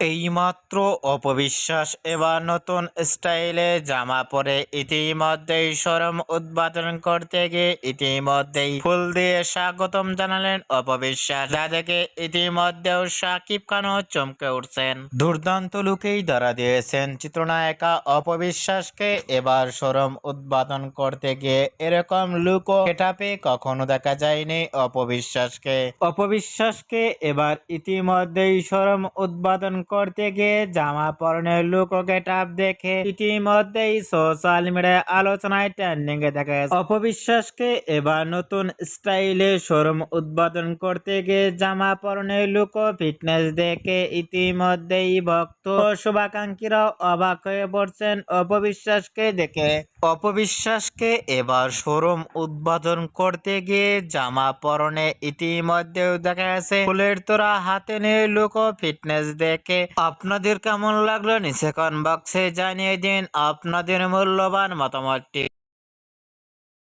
এইমাত্র অপবিশ্বাস এবার নতুন স্টাইলে জামা পরে ইতিমধ্যেই শোরুম উদ্বোধন করতে গিয়ে ইতিমধ্যেই ফুল দিয়ে স্বাগতম জানালেন অপবিশ্বাস, যা দেখে ইতিমধ্যেও শাকিব খানও চমকে উঠছেন। দুর্দান্ত লুকেই ধরা দিয়েছেন চিত্রনায়িকা অপবিশ্বাসকে। এবার শোরুম উদ্বোধন করতে গিয়ে এরকম লুক ও গেটআপে কখনো দেখা যায়নি অপবিশ্বাসকে এবার ইতিমধ্যেই শোরুম উদ্বোধন করতে গিয়ে জামা পরনের লুক ও গেটআপ দেখে ইতিমধ্যেই সোশ্যাল মিডিয়ায় আলোচনায় ট্রেন্ডিং এ দেখা গেছে। অপবিশ্বাসকে এবার নতুন স্টাইলে শোরুম উদ্বোধন করতে গিয়ে জামা পরনের লুক ও ফিটনেস দেখে ইতিমধ্যেই ভক্ত ও শুভাকাঙ্ক্ষীরাও অবাক হয়ে পড়ছেন অপবিশ্বাসকে দেখে। অপবিশ্বাসকে এবার শোরুম উদ্বোধন করতে গিয়ে জামা পরনে ইতিমধ্যেও দেখা গেছে ফুলের তোড়া হাতে নিয়ে লুক ও ফিটনেস দেখে। আপনাদের কেমন লাগলো নিচে কমেন্ট বক্সে জানিয়ে দিন আপনাদের মূল্যবান মতামতটি।